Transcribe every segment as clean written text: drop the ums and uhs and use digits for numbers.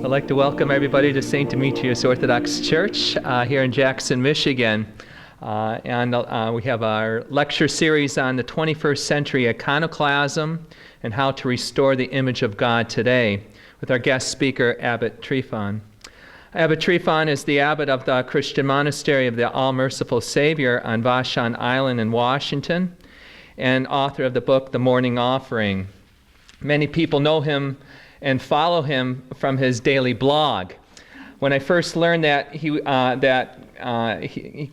I'd like to welcome everybody to St. Demetrius Orthodox Church here in Jackson, Michigan. We have our lecture series on the 21st century iconoclasm and how to restore the image of God today with our guest speaker, Abbot Tryphon. Abbot Tryphon is the abbot of the Christian monastery of the All-Merciful Savior on Vashon Island in Washington and author of the book, The Morning Offering. Many people know him and follow him from his daily blog. When I first learned that he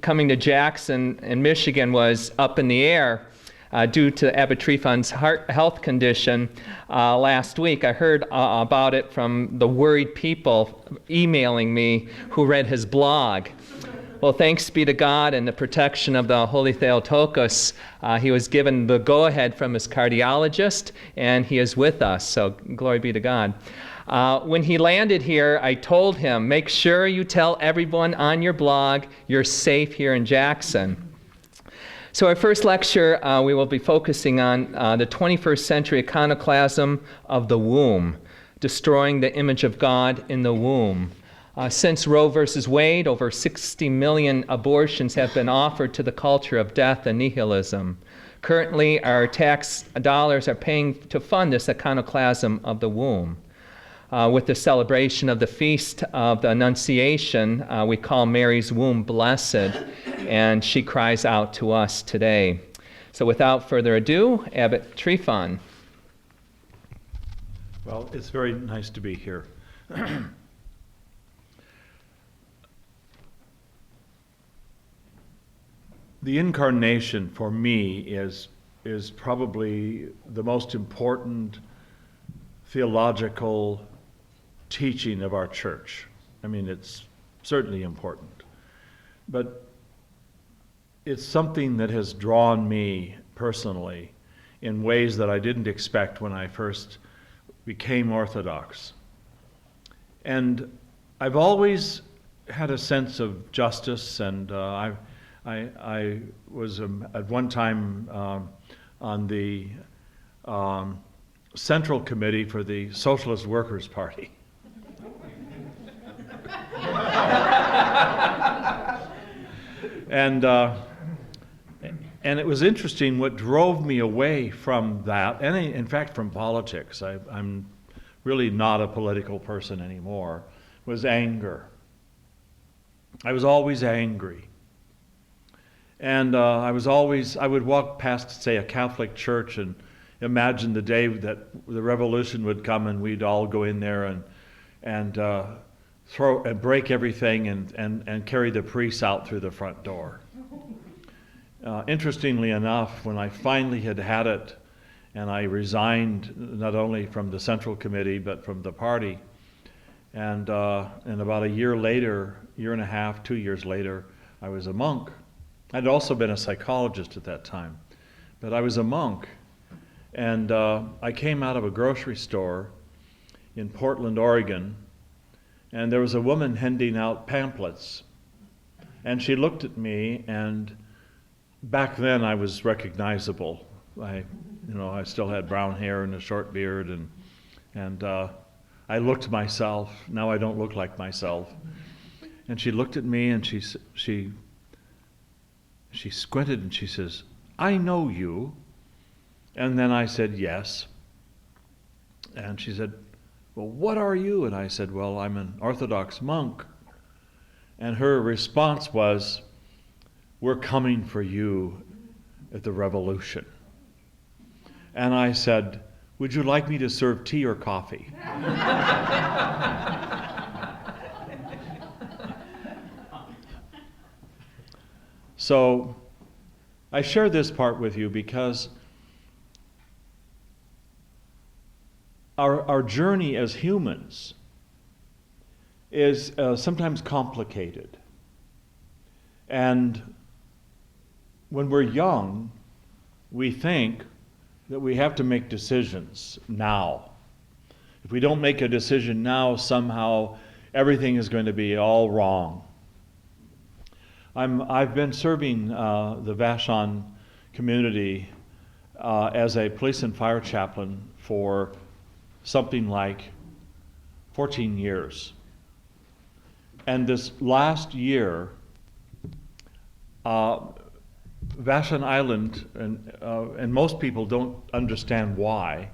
coming to Jackson in Michigan was up in the air due to Abbot Tryphon's health condition last week, I heard about it from the worried people emailing me who read his blog. Well, thanks be to God and the protection of the Holy Theotokos, he was given the go-ahead from his cardiologist, and he is with us, so glory be to God. When he landed here, I told him, make sure you tell everyone on your blog you're safe here in Jackson. So our first lecture, we will be focusing on the 21st century iconoclasm of the womb, destroying the image of God in the womb. Since Roe versus Wade, over 60 million abortions have been offered to the culture of death and nihilism. Currently, our tax dollars are paying to fund this iconoclasm of the womb. With the celebration of the Feast of the Annunciation, we call Mary's womb blessed, and she cries out to us today. So without further ado, Abbot Tryphon. Well, it's very nice to be here. The incarnation for me is probably the most important theological teaching of our church. I mean, it's certainly important. But it's something that has drawn me personally in ways that I didn't expect when I first became Orthodox. And I've always had a sense of justice, and I was at one time on the Central Committee for the Socialist Workers' Party. And it was interesting what drove me away from that, and in fact from politics. I'm really not a political person anymore, was anger. I was always angry. And I would walk past, say, a Catholic church and imagine the day that the revolution would come and we'd all go in there and throw and break everything and carry the priests out through the front door. Interestingly enough, when I finally had it, and I resigned not only from the Central Committee but from the party, and about a year later, year and a half, 2 years later, I was a monk. I'd also been a psychologist at that time, but I was a monk. And I came out of a grocery store in Portland, Oregon, and there was a woman handing out pamphlets. And she looked at me, and back then I was recognizable. I still had brown hair and a short beard, and I looked myself. Now I don't look like myself. And she looked at me, and she squinted and she says, "I know you." And then I said, "Yes." And she said, "Well, what are you?" And I said, "Well, I'm an Orthodox monk." And her response was, "We're coming for you at the revolution." And I said, "Would you like me to serve tea or coffee?" So I share this part with you because our journey as humans is sometimes complicated. And when we're young, we think that we have to make decisions now. If we don't make a decision now, somehow everything is going to be all wrong. I've been serving the Vashon community as a police and fire chaplain for something like 14 years. And this last year, Vashon Island, and most people don't understand why,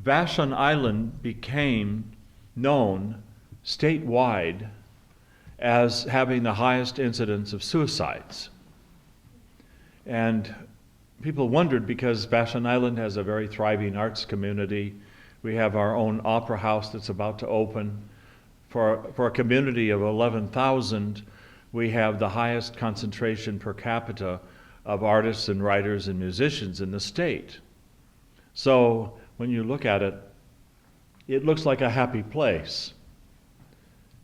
Vashon Island became known statewide as having the highest incidence of suicides. And people wondered, because Vashon Island has a very thriving arts community. We have our own opera house that's about to open. For a community of 11,000, we have the highest concentration per capita of artists and writers and musicians in the state. So when you look at it, it looks like a happy place.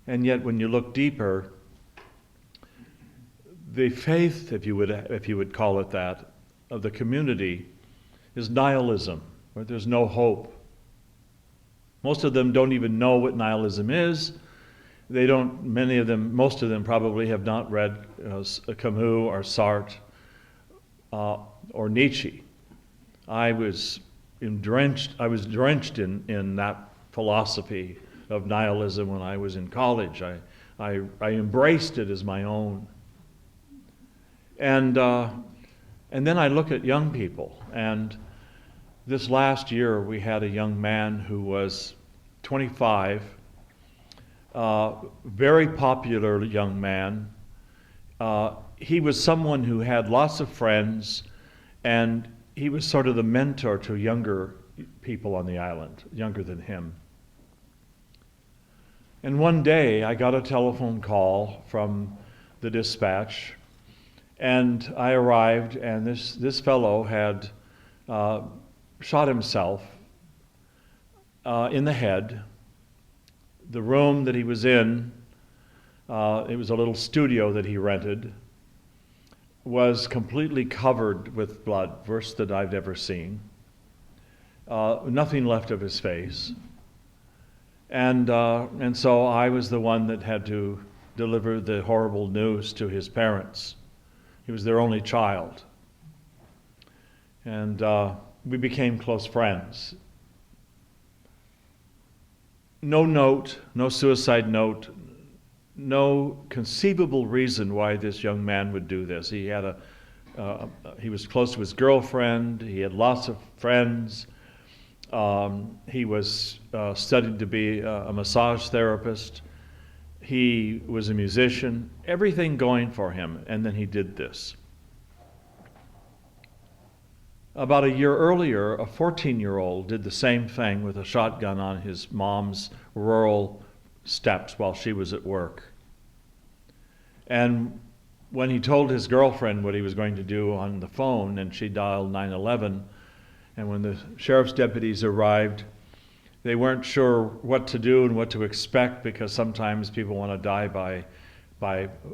And yet when you look deeper, the faith, if you would call it that, of the community is nihilism, where there's no hope. Most of them don't even know what nihilism is. Most of them probably have not read Camus or Sartre or Nietzsche. I was drenched in that philosophy of nihilism when I was in college. I embraced it as my own. And then I look at young people, and this last year we had a young man who was 25, very popular young man. He was someone who had lots of friends, and he was sort of the mentor to younger people on the island, younger than him. And one day I got a telephone call from the dispatch, and I arrived, and this fellow had shot himself in the head. The room that he was in, it was a little studio that he rented, was completely covered with blood, worst that I've ever seen. Nothing left of his face. And so I was the one that had to deliver the horrible news to his parents. He was their only child. And we became close friends. No note, no suicide note, no conceivable reason why this young man would do this. He was close to his girlfriend. He had lots of friends. He was studied to be a massage therapist. He was a musician, everything going for him, and then he did this. About a year earlier, a 14-year-old did the same thing with a shotgun on his mom's rural steps while she was at work. And when he told his girlfriend what he was going to do on the phone, and she dialed 911, and when the sheriff's deputies arrived, they weren't sure what to do and what to expect, because sometimes people want to die by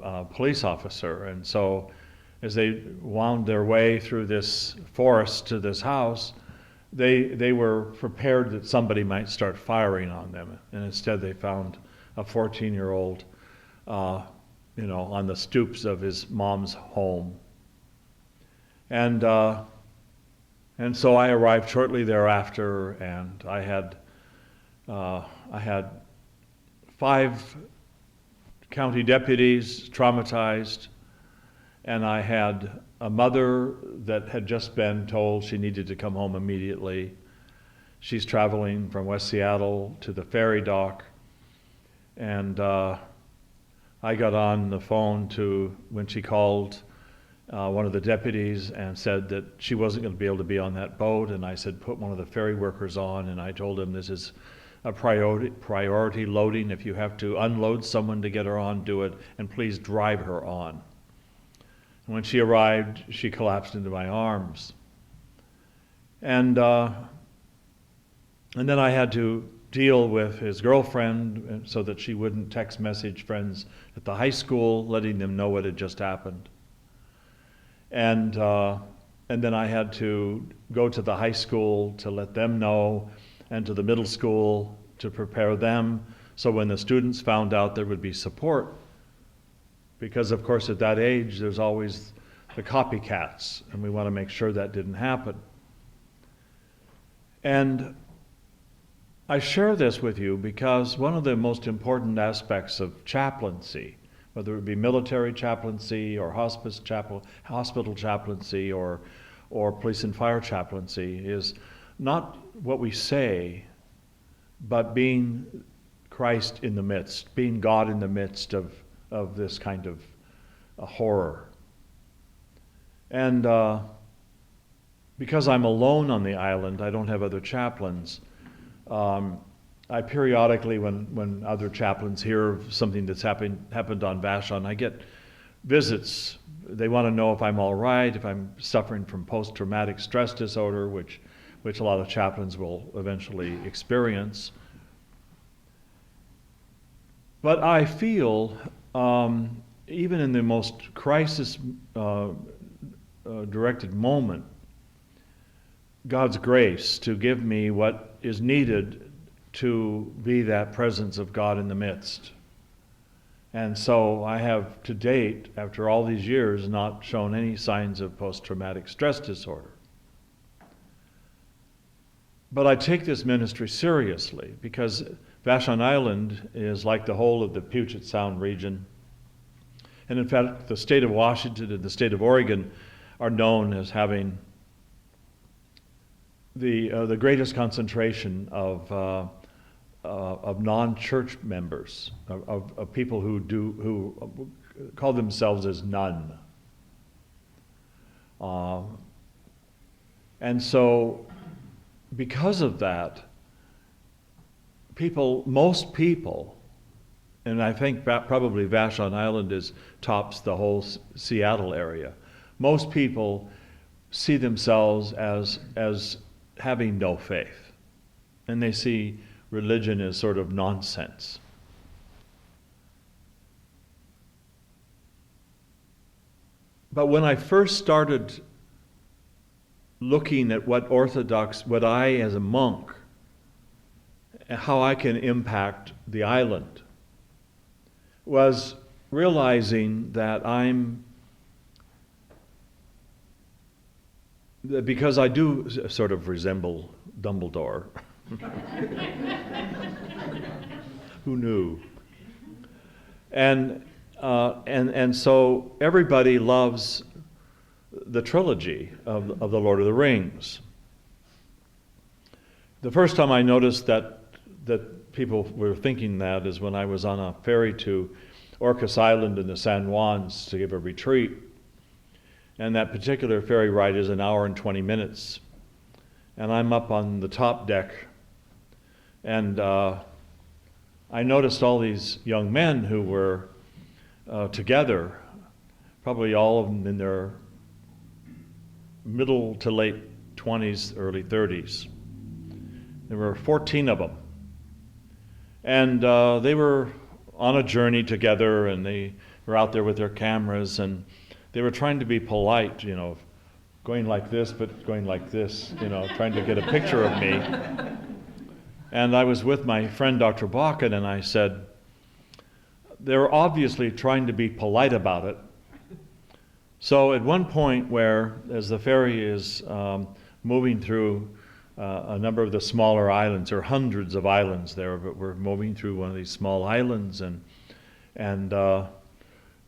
a police officer. And so as they wound their way through this forest to this house, they were prepared that somebody might start firing on them. And instead they found a 14-year-old on the stoops of his mom's home. And so I arrived shortly thereafter, and I had 5 county deputies traumatized, and I had a mother that had just been told she needed to come home immediately. She's traveling from West Seattle to the ferry dock, and I got on the phone when she called one of the deputies and said that she wasn't going to be able to be on that boat, and I said, put one of the ferry workers on, and I told him this is a priority loading. If you have to unload someone to get her on, do it, and please drive her on. And when she arrived, she collapsed into my arms. And then I had to deal with his girlfriend so that she wouldn't text message friends at the high school, letting them know what had just happened. And then I had to go to the high school to let them know, and to the middle school to prepare them, so when the students found out, there would be support. Because of course at that age there's always the copycats, and we want to make sure that didn't happen. And I share this with you because one of the most important aspects of chaplaincy, whether it be military chaplaincy or hospital chaplaincy or police and fire chaplaincy, is not what we say, but being Christ in the midst, being God in the midst of this kind of horror. And because I'm alone on the island, I don't have other chaplains. I periodically, when other chaplains hear of something that's happened on Vashon, I get visits. They want to know if I'm all right, if I'm suffering from post-traumatic stress disorder, which a lot of chaplains will eventually experience. But I feel, even in the most crisis-directed moment, God's grace to give me what is needed to be that presence of God in the midst. And so I have, to date, after all these years, not shown any signs of post-traumatic stress disorder. But I take this ministry seriously because Vashon Island is like the whole of the Puget Sound region. And in fact, the state of Washington and the state of Oregon are known as having the greatest concentration of non-church members, of people who call themselves as none. And so, because of that, most people, and I think probably Vashon Island tops the whole Seattle area, most people see themselves as having no faith, and they see religion as sort of nonsense. But when I first started looking at what I as a monk, how I can impact the island, was realizing that because I do sort of resemble Dumbledore. Who knew? And so everybody loves the trilogy of the Lord of the Rings. The first time I noticed that people were thinking that is when I was on a ferry to Orcas Island in the San Juans to give a retreat. And that particular ferry ride is an hour and 20 minutes. And I'm up on the top deck, and I noticed all these young men who were together, probably all of them in their middle to late 20s, early 30s. There were 14 of them. And they were on a journey together, and they were out there with their cameras, and they were trying to be polite, going like this, but going like this, trying to get a picture of me. And I was with my friend Dr. Bakken, and I said, they're obviously trying to be polite about it. So at one point where, as the ferry is moving through a number of the smaller islands, there are hundreds of islands there, but we're moving through one of these small islands, and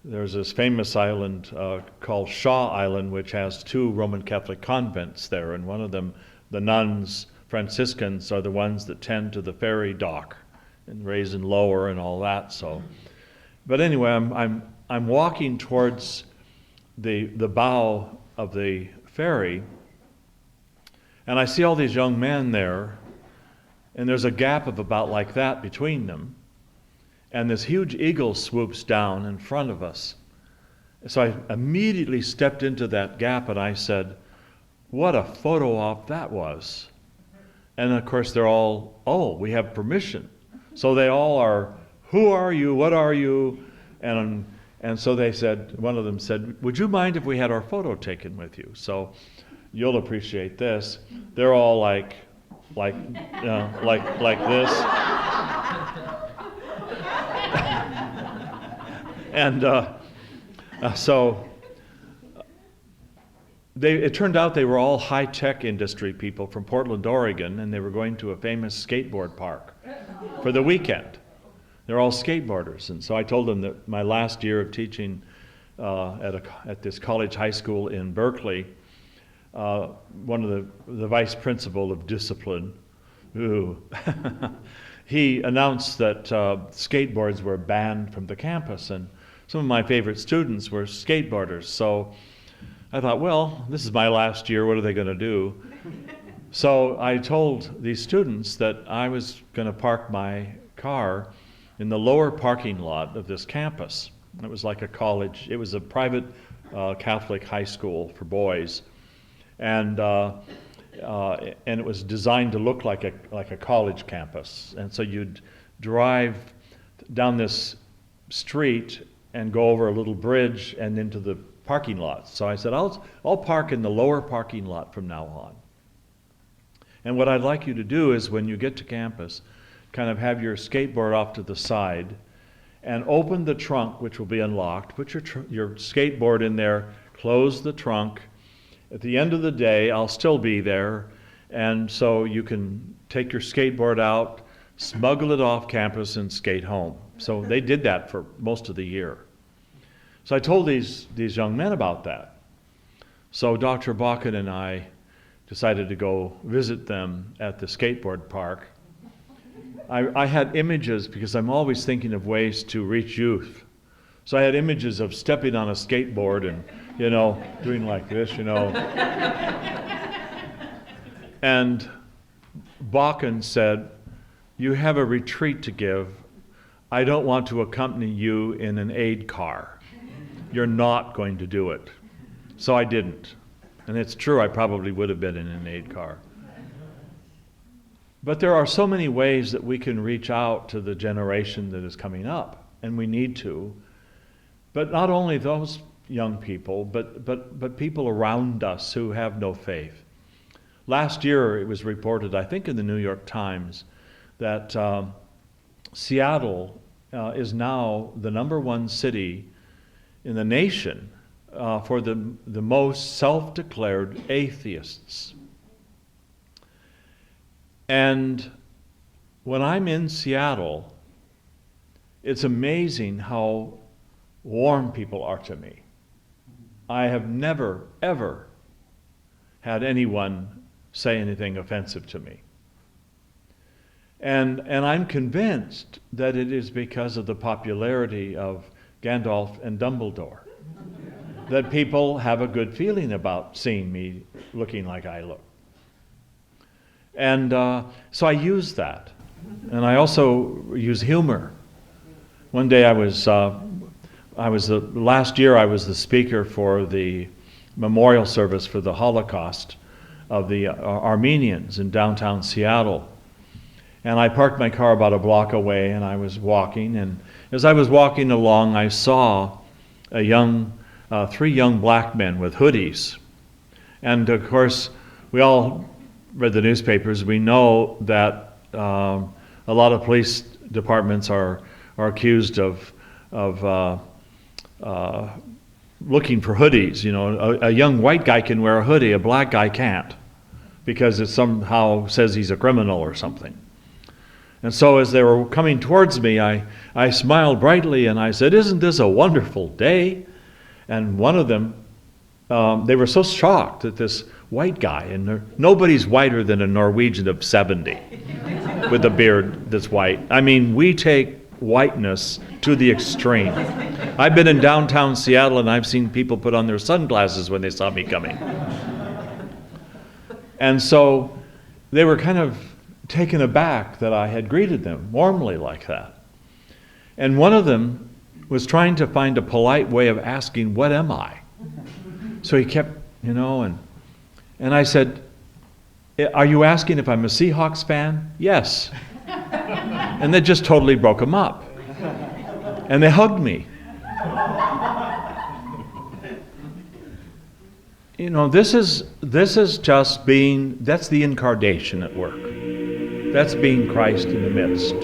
there's this famous island called Shaw Island, which has 2 Roman Catholic convents there, and one of them, the nuns, Franciscans, are the ones that tend to the ferry dock and raise and lower and all that. So, but anyway, I'm walking towards the bow of the ferry, and I see all these young men there, and there's a gap of about like that between them. And this huge eagle swoops down in front of us. So I immediately stepped into that gap and I said, what a photo op that was. And of course they're all, we have permission. So they all are, who are you, what are you? And so they said, one of them said, would you mind if we had our photo taken with you? So you'll appreciate this. They're all like this. And so it turned out they were all high-tech industry people from Portland, Oregon, and they were going to a famous skateboard park for the weekend. They're all skateboarders. And so I told them that my last year of teaching at this college high school in Berkeley, one of the vice principal of discipline, he announced that skateboards were banned from the campus, and some of my favorite students were skateboarders. So I thought, well, this is my last year, what are they going to do? So I told these students that I was going to park my car in the lower parking lot of this campus. It was like a college, it was a private Catholic high school for boys. And it was designed to look like a college campus. And so you'd drive down this street and go over a little bridge and into the parking lot. So I said, I'll park in the lower parking lot from now on. And what I'd like you to do is when you get to campus, kind of have your skateboard off to the side and open the trunk, which will be unlocked, put your skateboard in there, close the trunk. At the end of the day, I'll still be there, and so you can take your skateboard out, smuggle it off campus, and skate home. So they did that for most of the year. So I told these young men about that. So Dr. Bakken and I decided to go visit them at the skateboard park. I had images, because I'm always thinking of ways to reach youth. So I had images of stepping on a skateboard and, doing like this, And Bakken said, "You have a retreat to give. I don't want to accompany you in an aid car. You're not going to do it." So I didn't. And it's true, I probably would have been in an aid car. But there are so many ways that we can reach out to the generation that is coming up, and we need to. But not only those young people, but people around us who have no faith. Last year it was reported, I think in the New York Times, that Seattle is now the #1 city in the nation for the most self-declared atheists. And when I'm in Seattle, it's amazing how warm people are to me. I have never, ever had anyone say anything offensive to me. And I'm convinced that it is because of the popularity of Gandalf and Dumbledore that people have a good feeling about seeing me looking like I look. And so I use that. And I also use humor. One day last year I was the speaker for the memorial service for the Holocaust of the Armenians in downtown Seattle. And I parked my car about a block away, and I was walking. And as I was walking along, I saw three young black men with hoodies. And of course, we all read the newspapers. We know that a lot of police departments are accused of looking for hoodies. A young white guy can wear a hoodie, a black guy can't, because it somehow says he's a criminal or something. And so as they were coming towards me, I smiled brightly and I said, "Isn't this a wonderful day?" And one of them, they were so shocked that this white guy, and nobody's whiter than a Norwegian of 70 with a beard that's white. I mean, we take whiteness to the extreme. I've been in downtown Seattle and I've seen people put on their sunglasses when they saw me coming. And so they were kind of taken aback that I had greeted them warmly like that. And one of them was trying to find a polite way of asking, "What am I?" So he kept, and I said, "Are you asking if I'm a Seahawks fan?" "Yes." And that just totally broke them up. And they hugged me. This is just that's the incarnation at work. That's being Christ in the midst.